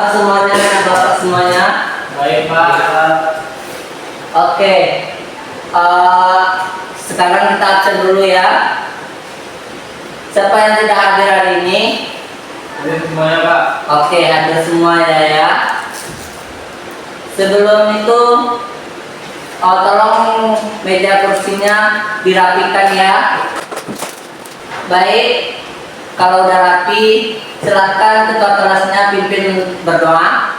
Kabar semuanya, Bapak semuanya. Baik Pak. Oke. Sekarang kita absen dulu ya. Siapa yang tidak hadir hari ini? Hadir semuanya Pak. Oke, hadir semuanya ya. Sebelum itu, tolong meja kursinya dirapikan ya. Baik, kalau udah rapi, silakan ketua kelasnya pimpin berdoa.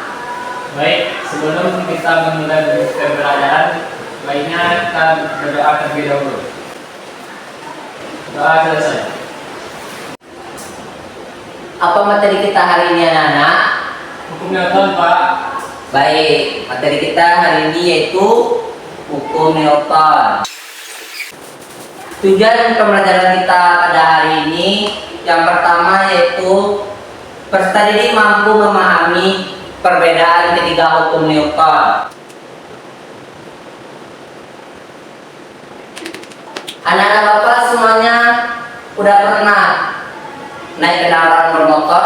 Baik, sebelum kita memulai pembelajaran, baiknya kita berdoa terlebih dahulu. Doa selesai. Apa materi kita hari ini anak-anak? Hukum Newton Pak. Baik, materi kita hari ini yaitu hukum Newton. Tujuan pembelajaran kita pada hari ini yang pertama yaitu peserta didik mampu memahami perbedaan ketiga hukum Newton. Anak-anak Bapak semuanya udah pernah naik kendaraan bermotor?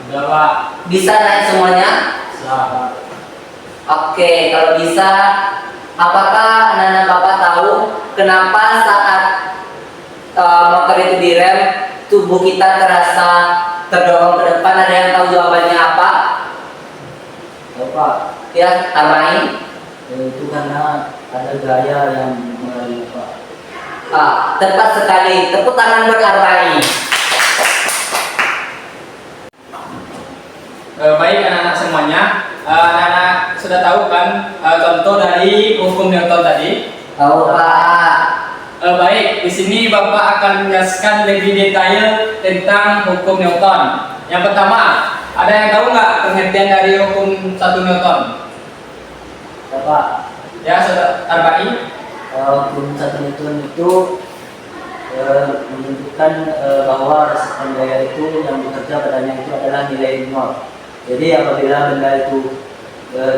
Sudah Pak. Bisa naik semuanya? Selamat. Oke, kalau bisa, apakah anak-anak Bapak tahu kenapa saat motor itu direm, tubuh kita terasa terdorong ke depan? Ada yang tahu jawabannya apa? Bapak, Ya, Armain. itu karena ada gaya yang mengalami Pak. Tepat sekali. Tepuk tangan buat Armain. Baik anak-anak semuanya, anak-anak sudah tahu kan contoh dari hukum Newton tadi? Tahu Pak. Baik, di sini Bapak akan menjelaskan lebih detail tentang hukum Newton. Yang pertama, ada yang tahu nggak pengertian dari hukum 1 Newton? Bapak, Ya, Saudara Arba'i. hukum satu Newton itu menunjukkan bahwa resistance gaya itu yang bekerja padanya itu adalah nilai nol. Jadi apabila benda itu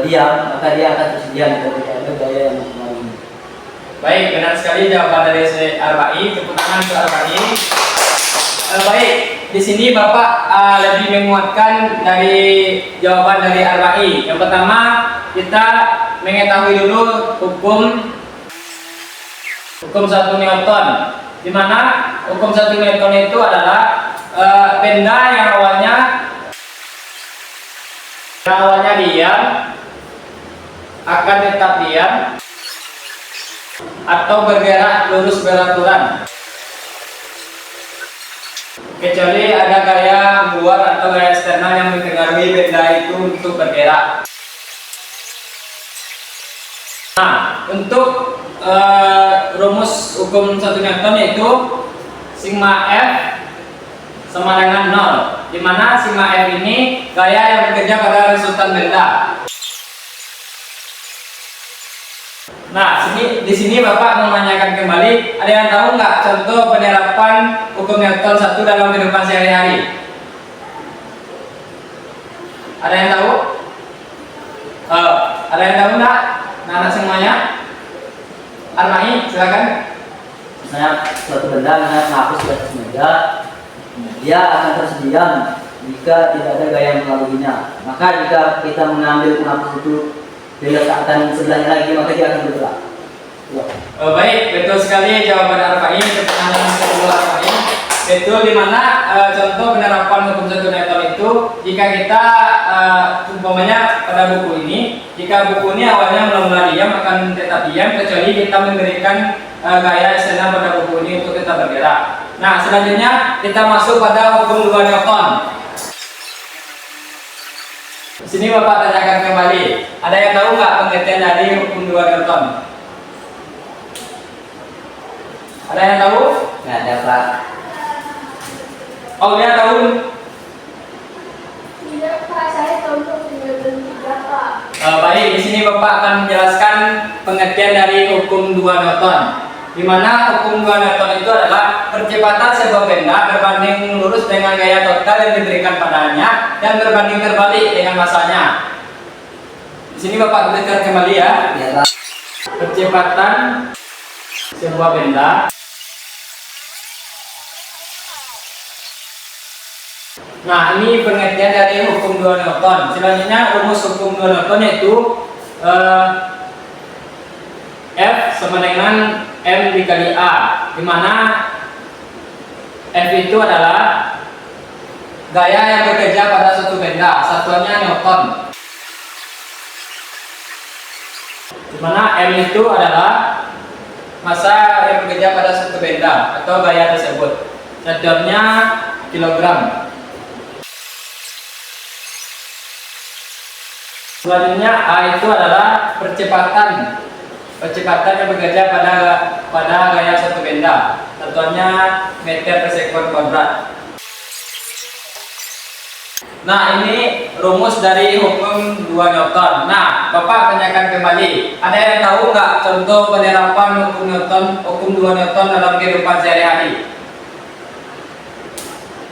diam, maka dia akan terus diam dan tidak ada gaya yang mempengaruhi. Baik, benar sekali jawaban dari Arba'i. Tepuk tangan untuk Arba'i. Baik, di sini Bapak lebih menguatkan dari jawaban dari Arba'i. Yang pertama, kita mengetahui dulu hukum 1 Newton. Di mana hukum 1 Newton itu adalah benda yang awalnya diam akan tetap diam atau bergerak lurus beraturan, kecuali ada gaya luar atau gaya eksternal yang mempengaruhi benda itu untuk bergerak. Nah, untuk rumus hukum 1 Newton yaitu sigma F sama dengan 0, di mana sigma F ini gaya yang bekerja pada resultan benda. Nah, di sini Bapak mau menanyakan kembali, ada yang tahu nggak contoh penerapan hukum Newton 1 dalam kehidupan sehari-hari? Ada yang tahu? Ada yang tahu nggak? Anak semuanya? Arma'i, silakan. Misalnya suatu benda menghapus di atas meja, dia akan terus diam jika tidak ada gaya yang mengaruhinya. Maka jika kita mengambil penghapus itu diletakkan sebelahnya lagi, maka dia akan bergerak. Ya. Baik, betul sekali jawaban Arba'i. Pertanyaan kedua Arba'i, betul, di mana contoh penerapan hukum 1 Newton itu jika kita umpamanya pada buku ini, jika buku ini awalnya mula-mula diam akan tetap diam kecuali kita memberikan gaya eksternal pada buku ini untuk tetap bergerak. Nah, selanjutnya kita masuk pada hukum 2 Newton. Di sini Bapak tanyakan kembali, ada yang tahu nggak pengertian dari hukum 2 Newton? Ada yang tahu? Nggak ada Pak. Oh, dia tahu. Tidak Pak, saya tahu hukum 3 Pak. Baik, di sini Bapak akan menjelaskan pengertian dari hukum 2 Newton. Di mana hukum 2 Newton itu adalah percepatan sebuah benda berbanding lurus dengan gaya total yang diberikan padanya dan berbanding terbalik dengan masanya. Di sini Bapak tuliskan kembali ya. Ya Pak. Percepatan sebuah benda Nah, ini pengertian dari hukum 2 Newton. Selanjutnya rumus hukum 2 Newton yaitu F sama dengan M dikali A, di mana F itu adalah gaya yang bekerja pada suatu benda, satuannya Newton. Di mana M itu adalah massa yang bekerja pada suatu benda atau gaya tersebut, satuannya kilogram. Selanjutnya A itu adalah percepatan yang bekerja pada gaya suatu benda, satuannya meter per sekon kuadrat. Nah, ini rumus dari hukum 2 Newton. Nah, Bapak tanyakan kembali, ada yang tahu nggak contoh penerapan hukum 2 Newton dalam kehidupan sehari-hari?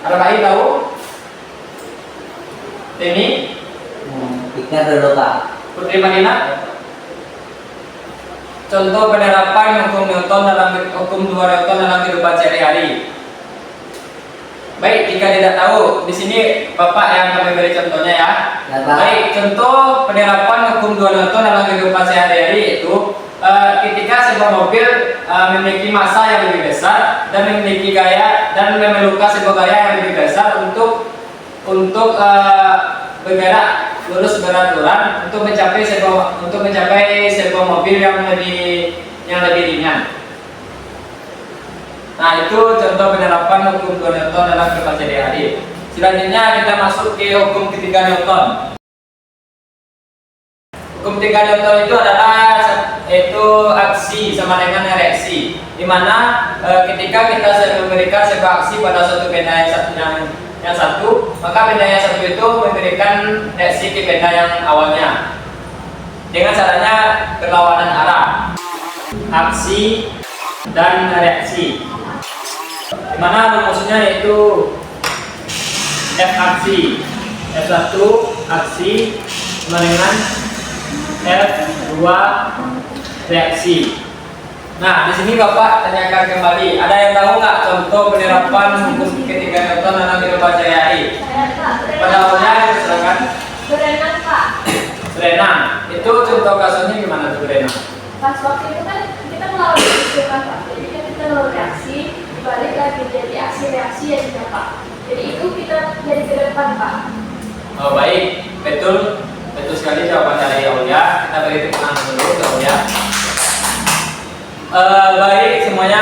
Ada bayi tahu? Ini Pikir dulu Pak. Putri Madinah. Contoh penerapan hukum 2 Newton dalam kehidupan sehari-hari. Baik, jika tidak tahu, di sini Bapak yang kami beri contohnya ya. Ya, Pak. Baik, contoh penerapan hukum 2 Newton dalam kehidupan sehari-hari itu ketika sebuah mobil memiliki massa yang lebih besar dan memiliki gaya dan memerlukan sebuah gaya yang lebih besar untuk bergerak lurus beraturan untuk mencapai sebuah mobil yang lebih ringan. Nah, itu contoh penerapan hukum 2 Newton dalam kehidupan sehari-hari. Selanjutnya kita masuk ke hukum ketiga Newton. Hukum 3 Newton itu adalah aksi sama dengan reaksi, di mana ketika kita memberikan sebuah aksi pada suatu benda yang satu, maka benda yang satu itu memberikan reaksi ke benda yang awalnya dengan caranya berlawanan arah, aksi dan reaksi, di mana rumusnya yaitu F aksi, F1 aksi sama dengan F2 reaksi. Nah, di sini Bapak tanyakan kembali, ada yang tahu nggak contoh penerapan hukum ketiga Newton dalam kehidupan sehari-hari? Pada awalnya silakan. Berenang Pak. Berenang, itu contoh kasusnya gimana tuh berenang? Pas waktu itu kan kita melawan reaksi kan Pak. Jadi kan kita melawan reaksi, dibalik lagi jadi aksi reaksi ya juga Pak. Jadi itu kita jadi ke depan Pak. Oh baik, betul sekali jawaban dari Aulia. Kita beri tepuk tangan dulu ke Aulia. Baik semuanya,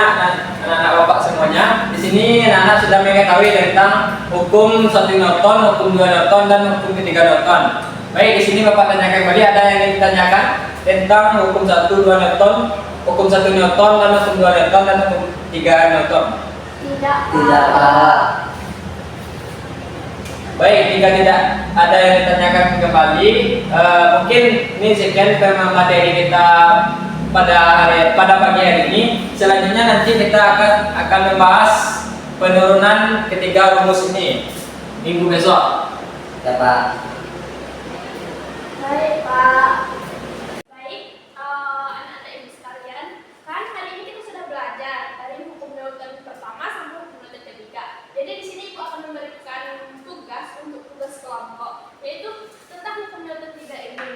anak-anak Bapak semuanya. Di sini anak-anak sudah mengetahui tentang hukum 1 Newton, hukum 2 Newton dan hukum 3 Newton. Baik, di sini Bapak tanyakan kembali, ada yang ingin ditanyakan tentang hukum 1 2 Newton, hukum 1 Newton dan hukum 2 Newton dan hukum 3 Newton. Tidak Tidak Pak. Baik, jika tidak ada yang ditanyakan kembali, mungkin ini sekian materi kita pada pagi hari ini. Selanjutnya nanti kita akan membahas penurunan ketiga rumus ini minggu besok. Ya Pak. Baik Pak. Baik, anak-anak ibu sekalian, kan hari ini kita sudah belajar dari hukum Newton pertama sampai hukum Newton ketiga. Jadi di sini ibu akan memberikan tugas kelompok, yaitu tentang hukum Newton 3 ini.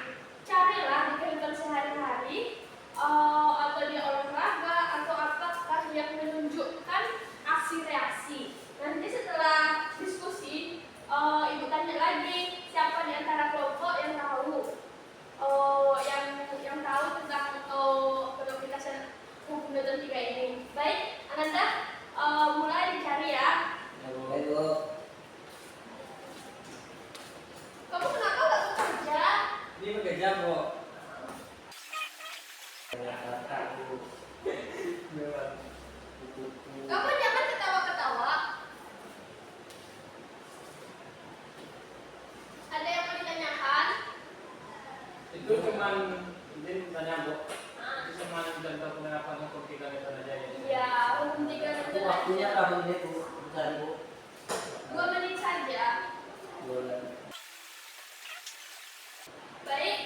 Carilah di kehidupan sehari-hari atau di olahraga atau apakah yang menunjukkan aksi reaksi. Nanti setelah diskusi, ibu tanya lagi siapa di antara kelompok yang tahu yang tahu tentang penaplikasian hukum Newton 3 ini. Baik, Ananda, mulai dicari ya. Ya boleh Bu. Kamu kenapa gak bekerja? Ini bekerja kok. Kamu jangan ketawa-ketawa. Ada yang mau ditanyakan? Itu cuman izin tanya Bu. Itu cuma contoh penerapan hukum 3 Newton aja ya. Ya, hukum 3 Newton Waktunya aja. berapa menit Bu? Bentar Bu. 2 menit saja. Boleh. Baik,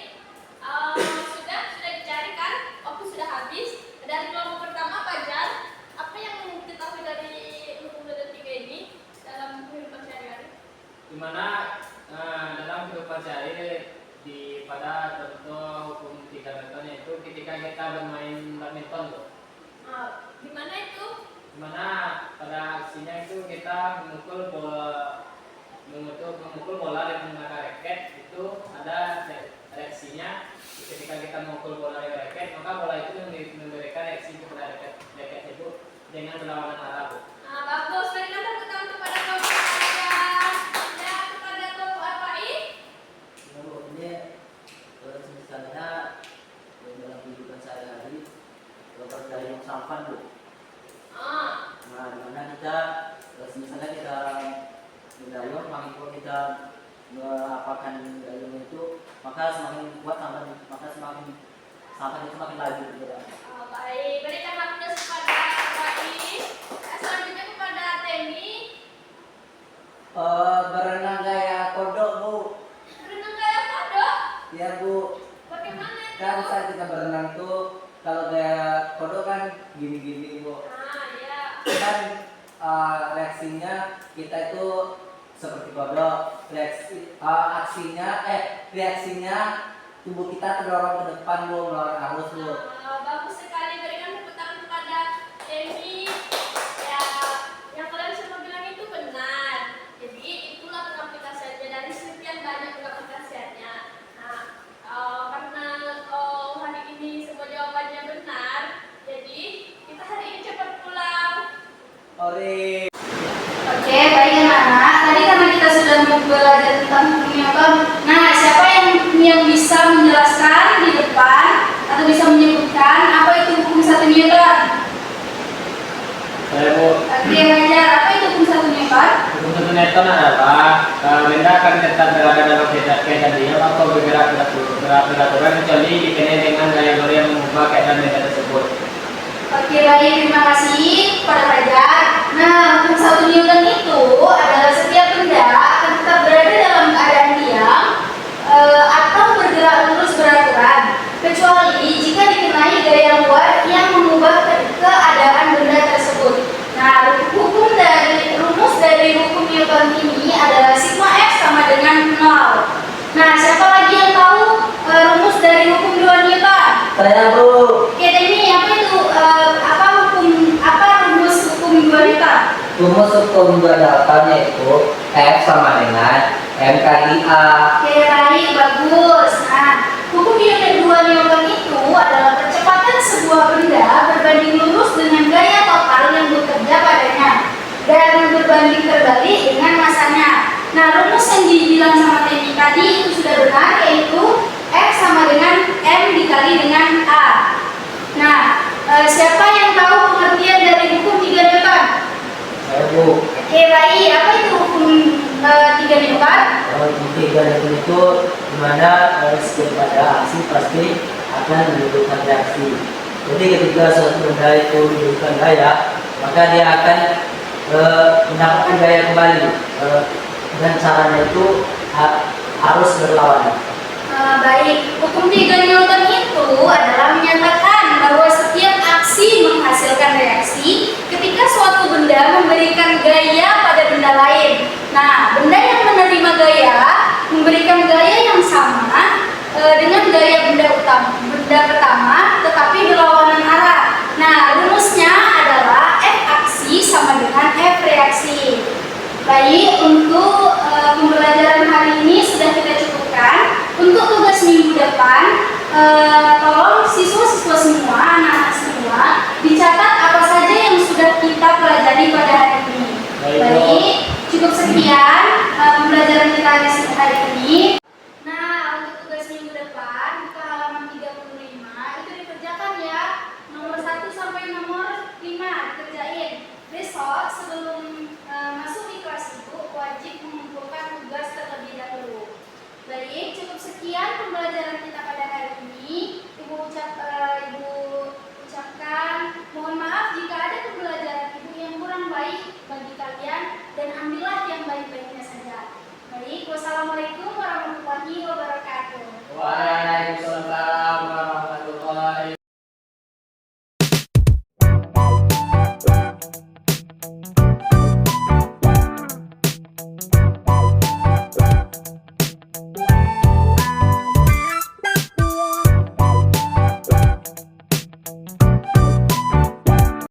sudah dicari kan? Waktu sudah habis. Dari kelompok pertama Fajar, apa yang diketahui dari hukum Newton 3 ini dalam kehidupan sehari-hari? dimana dalam kehidupan sehari pada contoh hukum 3 Newton yaitu ketika kita bermain badminton tuh. Gimana itu? Dimana pada aksinya itu kita memukul bola dengan menggunakan raket, itu ada reaksinya. Ketika kita memukul bola dengan raket, maka bola itu memberikan reaksi kepada raket itu dengan berlawanan arah. Bagus, berikan tepuk tangan kepada kelompok kalian. Ya, kepada kelompok Arbain. Ini misalnya dalam kehidupan sehari-hari dari yang sampan Bu. Nah, dimana kita misalnya kita mendayung, kalau kita mengapakan dayung itu, maka semakin kuat sampan, maka sampan itu semakin laju gitu kan. Baik, berikan aplaus kepada Arbain. Selanjutnya kepada Temi. Berenang gaya kodok Bu. Berenang gaya kodok. Ya Bu. Bagaimana itu? Kan saat kita berenang tuh kalau gaya kodok kan gini-gini Bu. Ya. Kan reaksinya kita itu seperti kodok, reaksinya tubuh kita terdorong ke depan Bu, melawan arus Bu. Bagus sekali, berikan tepuk tangan kepada Emi. Ya, yang kalian semua bilang itu benar. Jadi itulah pengaplikasiannya, dari sekian banyak pengaplikasiannya. Nah, karena hari ini semua jawabannya benar, jadi kita hari ini cepat pulang. Ore. Oke, baik anak-anak. Tadi karena kita sudah belajar tentang hukum Newton. Nah, siapa yang bisa menjelaskan di depan atau bisa menyebutkan apa itu hukum 1 Newton? Saya Bu. Oke, belajar apa itu hukum 1 Newton? Hukum 1 Newton adalah benda akan tetap berada dalam keadaan diam atau bergerak beraturan kecuali dikenai dengan gaya yang mengubah keadaan benda tersebut. Oke, baik, terima kasih kepada Fajar. Nah, hukum 1 Newton itu adalah setiap benda akan tetap berada dalam keadaan diam atau bergerak lurus beraturan, kecuali jika dikenai gaya luar yang mengubah keadaan benda tersebut. Nah, rumus dari hukum Newton ini adalah sigma F sama dengan 0. Nah, siapa lagi yang tahu rumus dari hukum 2 Newton? Saya Bu. Oke, ini apa itu apa rumus hukum 2 Newton? Rumus hukum 2 Newton yaitu F sama dengan M kali A. Oke, baik, bagus. Nah, hukum unit 2 Newton itu adalah percepatan sebuah benda berbanding lurus dengan gaya total yang bekerja padanya dan berbanding terbalik dengan masanya. Nah, rumus yang dibilang sama Temi tadi itu sudah benar, yaitu F sama dengan M dikali dengan A. Nah, siapa yang tahu pengertian dari hukum 3 Newton? Saya Bu. Oke, baik. Apa itu hukum 3 Newton? Hukum 3 Newton itu dimana setiap pada aksi pasti akan menimbulkan reaksi. Jadi ketika suatu benda itu menimbulkan gaya, maka dia akan mendapatkan gaya kembali. Dan caranya itu harus berlawanan. Baik, hukum 3 Newton itu adalah menyatakan bahwa setiap aksi menghasilkan reaksi ketika suatu benda memberikan gaya pada benda lain. Nah, benda yang menerima gaya memberikan gaya yang sama dengan gaya benda pertama, tetapi berlawanan arah. Nah, rumusnya adalah F aksi sama dengan F reaksi. Baik, untuk pembelajaran hari ini sudah kita cukupkan. Untuk tugas minggu depan, tolong siswa-siswa semua, anak-anak semua, dicatat apa saja yang sudah kita pelajari pada hari ini. Baik, cukup sekian pembelajaran kita hari ini. Nah, untuk tugas minggu depan, buka halaman 35, itu dikerjakan ya. Nomor 1 sampai nomor 5 dikerjain. Besok sebelum masuk di kelas itu wajib mengumpulkan tugas terlebih dahulu. Baik, cukup sekian pembelajaran kita pada hari ini. Ibu ucapkan mohon maaf jika ada pembelajaran ibu yang kurang baik bagi kalian dan ambillah yang baik-baiknya saja. Baik, wassalamualaikum warahmatullahi wabarakatuh.